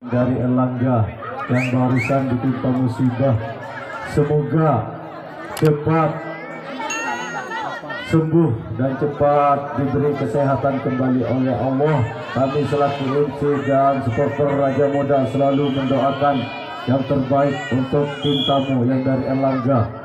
dari Erlangga yang barusan ditimpa musibah, semoga cepat sembuh dan cepat diberi kesehatan kembali oleh Allah. Kami selaku MC dan supporter Raja Muda selalu mendoakan yang terbaik untuk tim tamu yang dari Erlangga.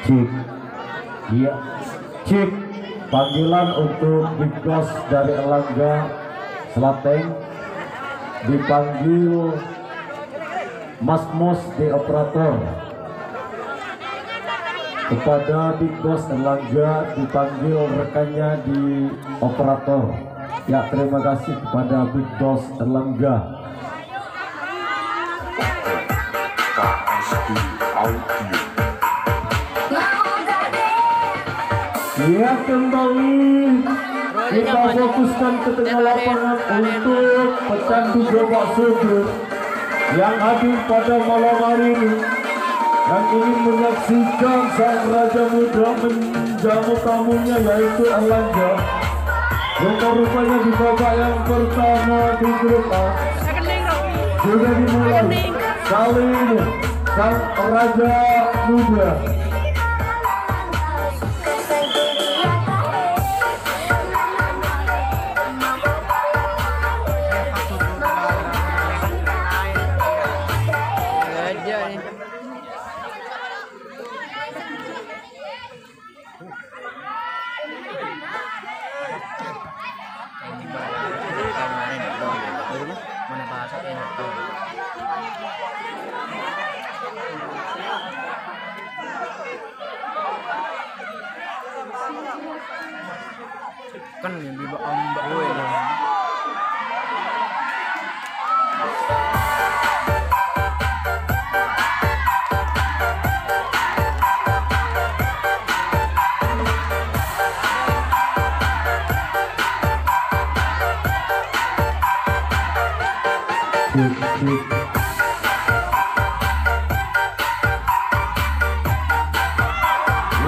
Cik, iya, cik, panggilan untuk Big Boss dari Erlangga Slateng, dipanggil Mas Mos di operator. Kepada Big Boss Erlangga dipanggil rekannya di operator. Ya, terima kasih kepada Big Boss Erlangga. KSD Audio. Ya, kembali kita fokuskan ke tengah lapangan untuk pecandu Gerobak Surga yang hadir pada malam hari ini dan ingin menyaksikan sang Raja Muda menjamu tamunya yaitu Erlangga. Rupa-rupanya di babak yang pertama di grup A sudah dimulai. Kali ini sang Raja Muda kan yang di ombak gue lah.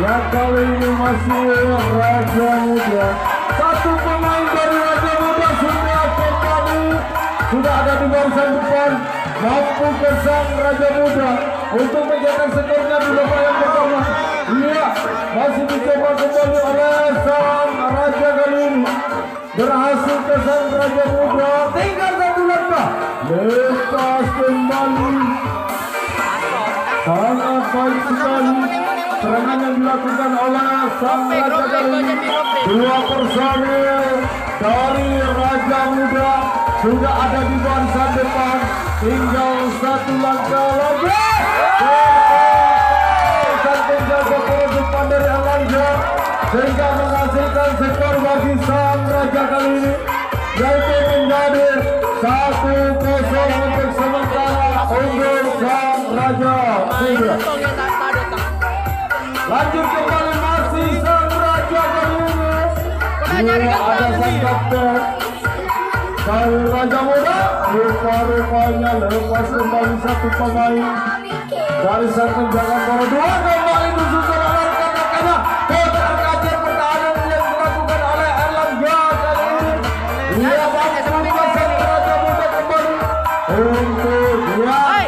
Ya, kali ini masih Raja Muda. Satu pemain dari Raja Muda sudah kembali, sudah ada di barisan depan, mampu ke sang Raja Muda untuk mencetak skornya di babak yang pertama. Iya, masih dicoba kembali oleh sang Raja kali ini, berhasil ke sang Raja Muda. Tinggal satu langkah, lepas kembali. Sangat baik sekali serangan yang dilakukan oleh sang Raja kali ini. Dua personil dari Raja Muda sudah ada di barisan depan, tinggal satu langkah lagi. Sang penjaga poros depan dari Erlangga sehingga menghasilkan skor bagi sang Raja kali ini, yaitu menjadi 1-0 untuk sementara unggul sang Raja Muda. Lanjut kembali masih sang Raja kali ini. Iya, ada sang kapten dari Raja Muda. Rupa-rupanya lepas kembali satu pemain dari sang penjaga nomor 2. Kembali disusul oleh rekan-rekannya. Kocar-kacir pertahanan yang dilakukan oleh Erlangga kali ini. Ia mampu sang Raja Muda kembali untuk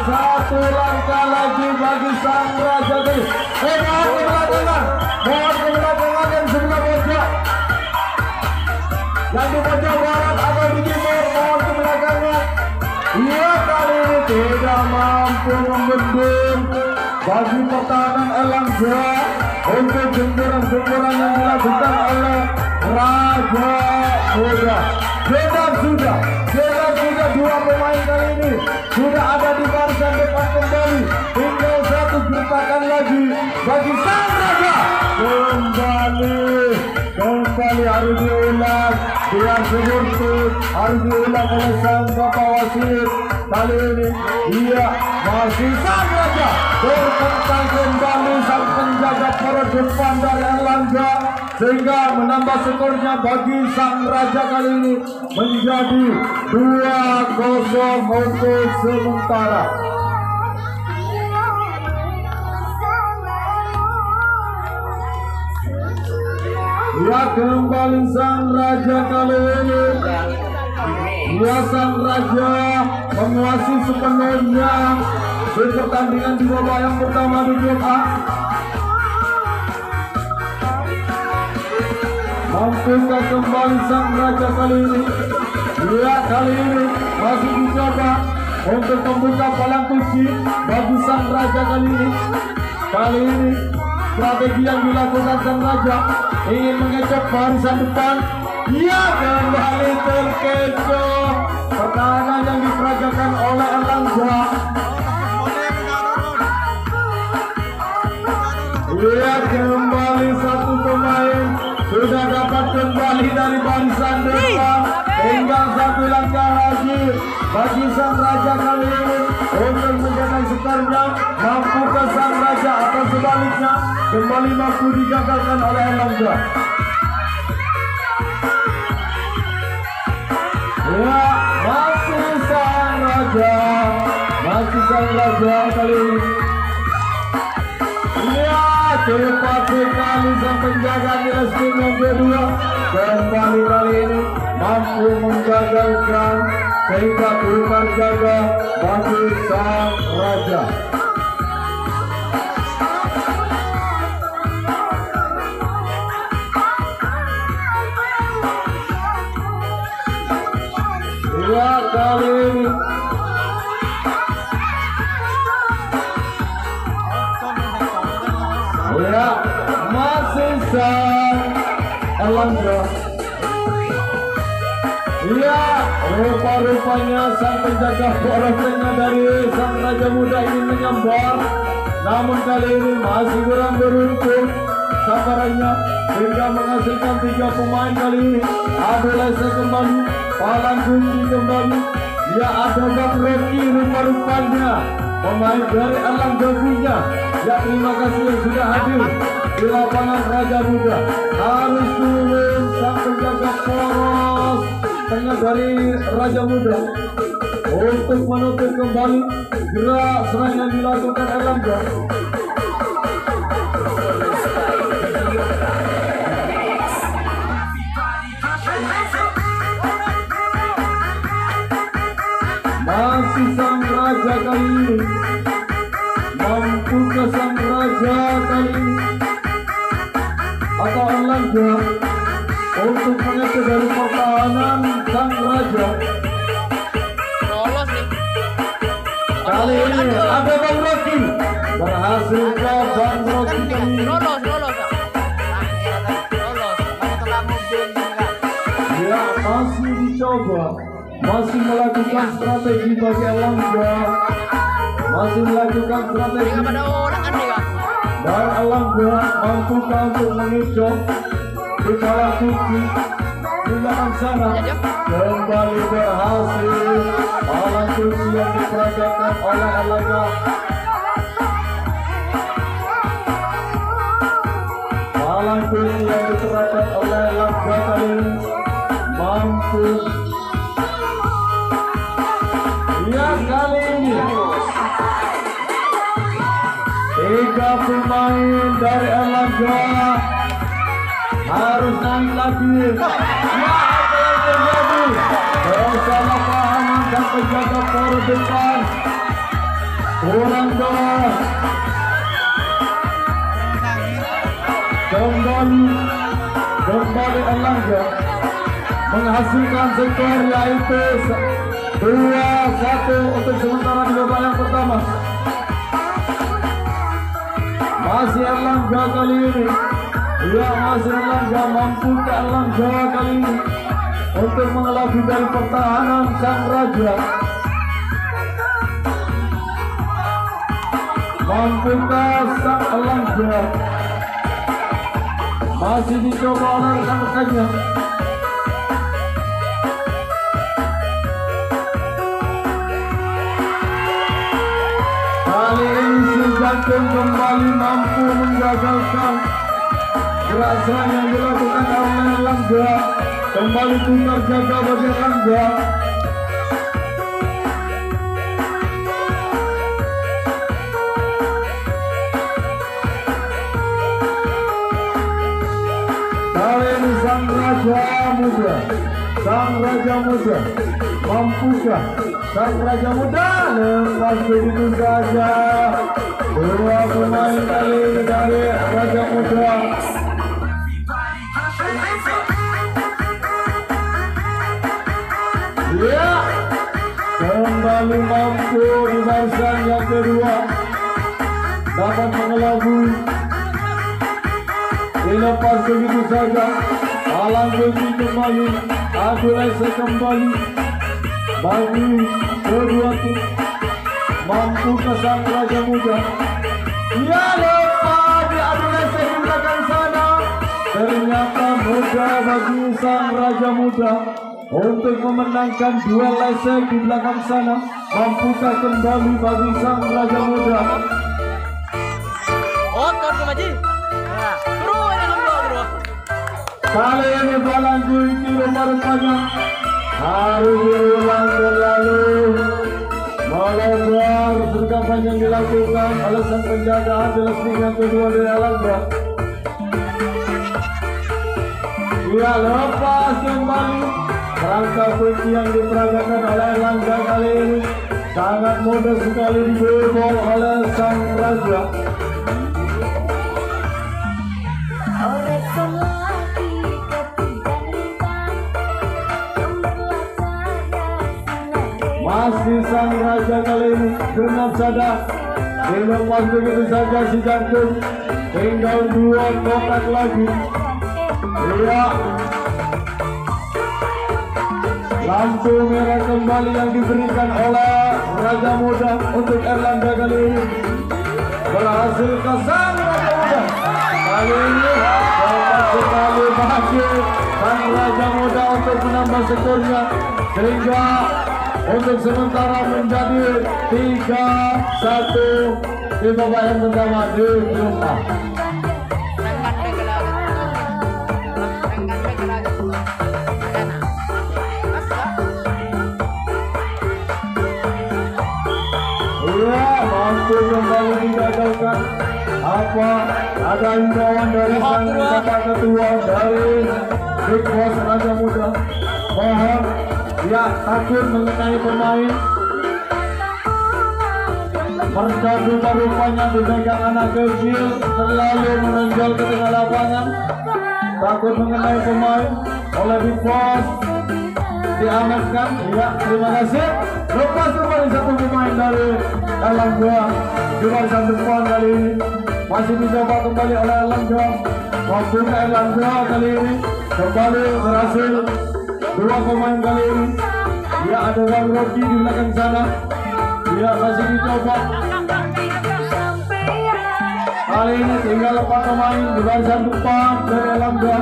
satu langkah lagi bagi sang Raja kali ini. Mohon ke belakangan yang sebelah pojok, yang di pojok barat atau di timur, mohon ke belakangnya. Ia kali ini tidak mampu membendung bagi pertahanan Erlangga untuk gempuran-gempuran yang dilakukan oleh Raja Muda. Sudah dua pemain kali ini sudah ada di barisan depan kembali. Tinggal satu gertakan lagi bagi sang Raja. Kembali harus diulang, biar seburtut harus diulang oleh sang Bapak Wasit. kali ini dia masih sang raja tertentang kembali sang penjaga para depan dari Erlangga sehingga menambah skornya bagi sang raja kali ini menjadi 2-0 untuk sementara. Ya, kembali sang raja kali ini. Ya, sang raja menguasai sepenuhnya di pertandingan di babak yang pertama di grup A. Mampukah kembali sang raja kali ini? Ya, kali ini masih dicoba untuk membuka palang kunci bagi sang raja kali ini. Kali ini strategi yang dilakukan sang raja ingin mengecoh barisan depan. Ia kembali terkecoh. Pertahanan yang diperagakan oleh Erlangga. Ia kembali satu pemain sudah dapat kembali dari barisan depan. Tinggal satu langkah lagi bagi sang raja kali ini untuk menjaga skornya. Mampukah sang raja atau sebaliknya kembali mampu digagalkan oleh Erlangga? Ya, masih sang raja kali ini. Ya, cepat sekali sang penjaga di tim yang kedua kembali kali ini mampu menggagalkan sehingga keluar jaga bagi sang raja. Ya, kali ini ya masih sang Erlangga. Ya, rupa-rupanya sang penjaga poros tengah dari sang raja muda ini menyambar, namun kali ini masih kurang beruntung sabarannya hingga menghasilkan 3 pemain kali ini. Adolese kembali, palang kunci kembali. Ya, ada Bang Rocky rupa-rupanya pemain dari Erlangga punya. Ya, terima kasih yang sudah hadir di lapangan Raja Muda. Harus turun sang penjaga poros tengah dari Raja Muda untuk menutup kembali gerak serang yang dilakukan Erlangga. Masih sang raja kali ini. Mampukah sang raja kali ini atau Erlangga untuk mengecoh dari pertahanan sang raja? Lolos nih. Kali ini ada Bang Rocky. Berhasil ke Bang Rocky kali ini. Lolos. Ya, masih dicoba, masih melakukan strategi bagi Erlangga, masih melakukan strategi. Pada orang kan dia. Dan Erlangga mampukah untuk mengecoh di palang kunci di belakang sana? Kembali berhasil palang kunci yang diperagakan oleh Erlangga. Palang kunci yang diperagakan oleh Erlangga kali ini mampu. Ya, kali ini 3 pemain dari Erlangga harus naik lagi. Ya, apa yang terjadi? Kesalahpahaman dan penjaga poros depan kurang jelas. Kembali Erlangga menghasilkan skor yaitu 2-1 untuk sementara di babak yang pertama. Masih Erlangga kali ini. Ya, masih Erlangga. Mampukah Erlangga kali ini untuk mengelabui dari pertahanan sang raja? Mampukah sang Erlangga? Masih dicoba oleh rekan-rekannya. Jantung kembali mampu menggagalkan gerak serang yang dilakukan oleh Erlangga. Kembali putar jaga bagi Erlangga. Kali ini sang Raja Muda mampukah sang Raja Muda? Lepas begitu saja dua pemain kali ini dari Raja Muda. Ya, kembali mampu di barisan yang kedua dapat mengelabui. Dilepas begitu saja, Alang Besi kembali, Adulese kembali bagi kedua tim. Mampu ke sang Raja Muda. Ya, lepas di Adulese di belakang sana. Ternyata mudah bagi sang Raja Muda untuk memenangkan duel lesek di belakang sana. Mampukah kembali bagi sang Raja Muda. Oh, turun ke Maji. Ya, turun ini nomor. Kali ini balang kunci rupa-rupanya harus diulang terlalu melebar sergapan yang dilakukan oleh sang penjaga adalah yang kedua dari Erlangga. Dia lepas kembali rangka kunci yang diperagakan oleh Erlangga kali ini sangat mudah sekali dibobol oleh sang Raja. Masih sang Raja kali ini dengan sadar. Dilepas begitu saja si Jantung. Tinggal dua kotak lagi. Iya. Lampu merah kembali yang diberikan oleh Raja Muda untuk Erlangga kali ini. Berhasil ke sang Raja Muda. Kali ini dapat sekali bagi sang Raja Muda untuk menambah skornya. Sehingga untuk sementara menjadi 3-1 di babak yang pertama di grup A. Iya, mampu kembali digagalkan. Apa ada himbauan dari sang kata ketua dari Big Boss Raja Muda? Mohon ya takut mengenai pemain. Mereka rupanya dipegang anak kecil terlalu menonjol ke tengah lapangan. Takut mengenai pemain oleh Big Boss diamankan. Ya, terima kasih. Lepas kembali satu pemain dari Erlangga di barisan depan kali ini. Masih dicoba kembali oleh Erlangga. Mampukah Erlangga kali ini kembali berhasil. Dua pemain kali ini. Ya, ada Bang Rocky di belakang sana. Ya, masih dicoba. Kali ini tinggal 4 pemain di barisan depan dari Erlangga.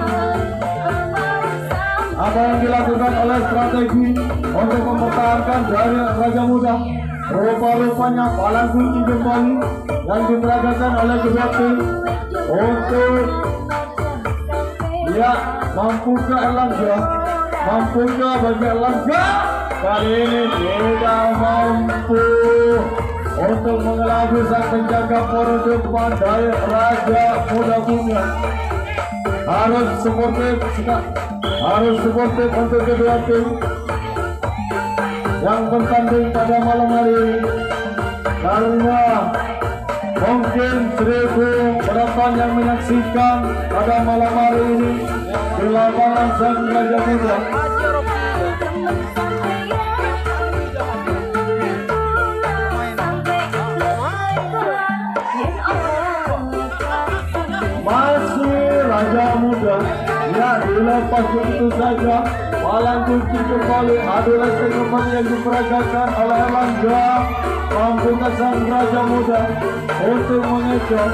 Apa yang dilakukan oleh strategi untuk mempertahankan dari Raja Muda? Rupa-rupanya palang kunci kembali yang diperagakan oleh kedua tim untuk ya mampukah Erlangga? Mampukah bagi Erlangga? Kali ini tidak mampu untuk mengelabui sang penjaga poros depan dari Raja Muda punya. Harus sportif untuk kedua tim yang bertanding pada malam hari ini, karena mungkin 1000 penonton yang menyaksikan pada malam hari ini di lapangan sang Raja Muda. Masih Raja Muda. Ya, dilepas begitu saja. Palang kunci kembali. Adulese kembali yang diperagakan oleh Erlangga. Mampukah sang Raja Muda untuk mengecoh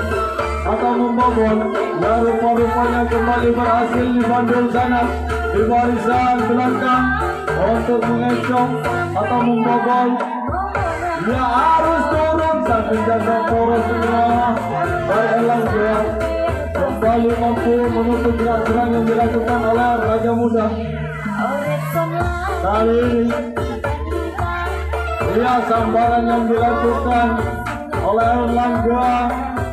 atau membobol? Ya, rupa-rupanya kembali berhasil dibandul sana di barisan belakang untuk mengecoh atau membobol. Ya, harus turun sang penjaga poros segera kembali mampu menutup gerak serang yang dilakukan oleh Raja Muda. Kali ini sambaran yang dilakukan oleh Erlangga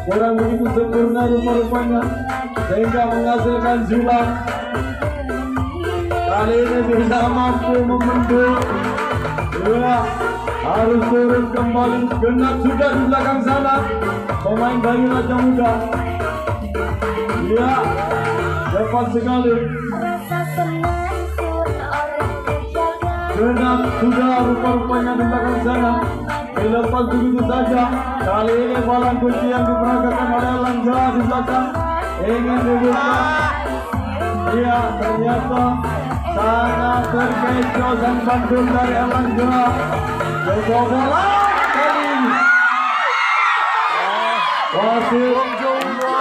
kurang begitu sempurna rupa-rupanya sehingga menghasilkan silang. Kali ini tidak mampu membendung. Harus turun kembali. Genap sudah di belakang sana pemain dari Raja Muda. Cepat sekali. Genap sudah rupa-rupanya di belakang sana. Dilepas begitu saja. Kali ini balang kunci yang diperagakan oleh Erlangga di belakang ingin dibuka. Ternyata sangat terkecoh dan bandung dari Erlangga. Coba bola kali ini wasit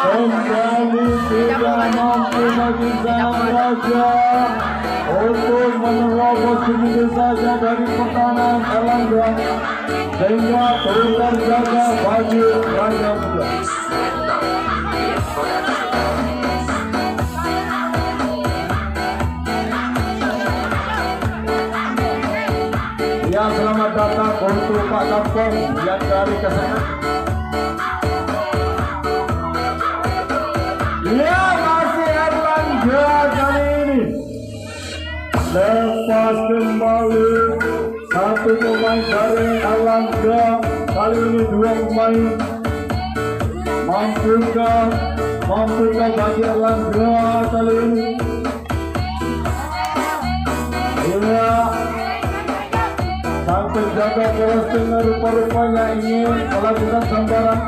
kembali tidak mampu bagi sang Raja untuk menerobos begitu saja dari pertahanan Erlangga sehingga terus terjaga bagi Raja Muda. Selamat datang untuk Pak Kampung yang dari kesana. Masih Erlangga kali ini lepas kembali satu pemain dari Erlangga. Kali ini dua pemain. Mampukah bagi Erlangga kali ini? Sang penjaga poros tengah rupa-rupanya ingin melakukan sambaran.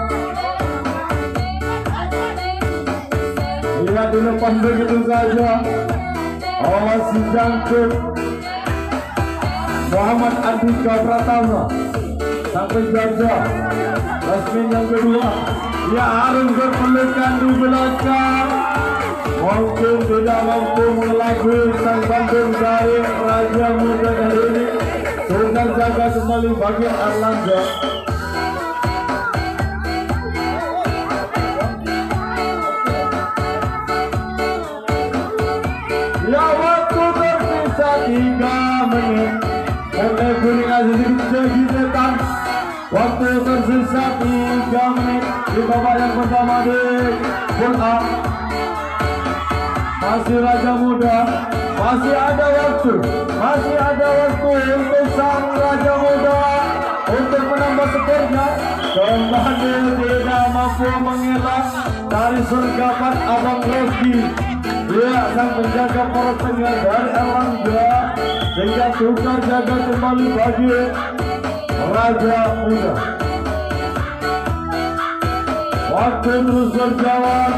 Dilepas begitu saja oleh si jangkut Muhammad Andika Pratama. Sang penjaga Rasmin yang kedua. Harus berpelukan di belakang. Mungkin tidak mampu mengelabui sang bandung dari Raja Muda hari ini. Sudah jaga kembali bagi Erlangga. Waktu tersisa 3 menit. Oleh kuning Aziz segi setan. Waktu tersisa 3 menit di babak yang pertama di Pool A. Masih Raja Muda. Masih ada waktu untuk sang Raja Muda untuk menambah skornya. Kembali tidak mampu mengelak dari sergapan Abang Rocky. Sang penjaga poros tengah dari Erlangga sehingga tukar jaga kembali bagi Raja Muda. Waktu terus berjalan.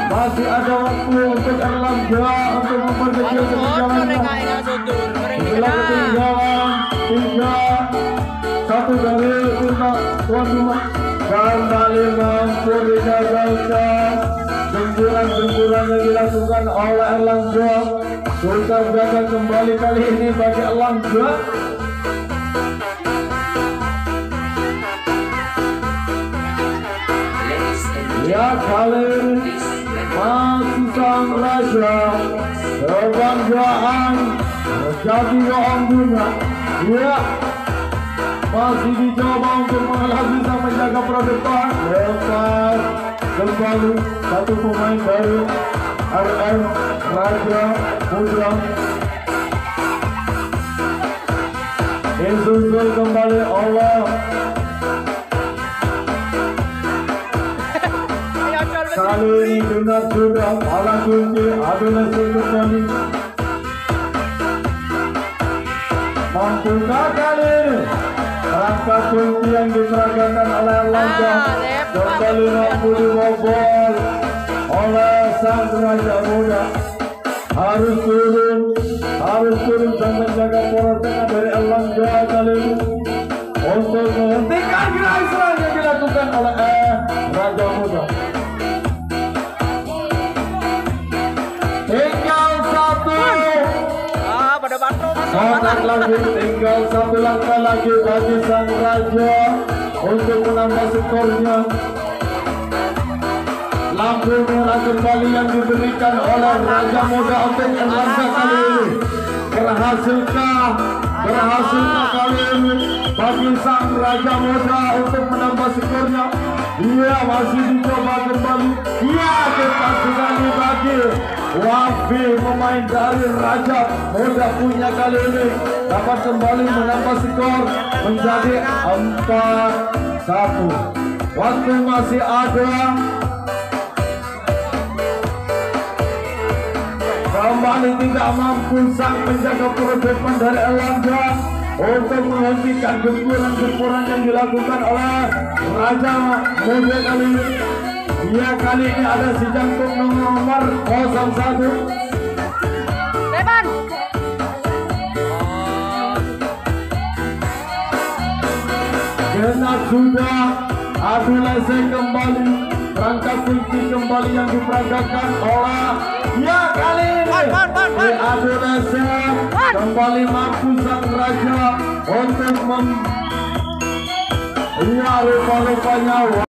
Masih ada waktu untuk Erlangga untuk memperkecil ketinggalannya. Setelah ketinggalan 3-1 dari tuan rumah kembali mampu digagalkan. Gempuran yang dilakukan oleh Erlangga. Tukar jaga kembali kali ini bagi Erlangga. Kali ini masih sang Raja. Kebanggaan menjadi keanggungan. Masih dicoba untuk mengelabui sang penjaga depan. Lepas kembali satu pemain baru RM Raja Muda. Disusul kembali oleh kali ini benar sudah alang kunci adalah kembali. Mampukah kali ini rangka kunci yang diserahkan oleh Erlangga kembali mampu dibobol oleh sang Raja Muda. Harus turun sang menjaga poros tengah dari Erlangga kali ini untuk menghentikan gerak serang yang dilakukan oleh Raja Muda. Tinggal satu. Sangat lagi tinggal satu langkah lagi bagi sang Raja untuk menambah skornya. Satu merah kembali yang diberikan oleh Raja Muda untuk Erlangga kali ini. Berhasilkah kali ini bagi sang Raja Muda untuk menambah skornya? Dia masih dicoba kembali. Dia kita sudah dibagi. Wafi pemain dari Raja Muda punya kali ini dapat kembali menambah skor menjadi 4-1. Waktu masih ada. Kembali tidak mampu sang penjaga depan dari Erlangga untuk menghentikan gempuran yang dilakukan oleh Raja Muda kali ini. Dia kali ini ada si jantung nomor 01. Depan. Genap sudah, adu leseng kembali, perangkat kunci kembali yang diperagakan oleh kali ini adu leseng kembali mampu sang Raja untuk rupa-rupanya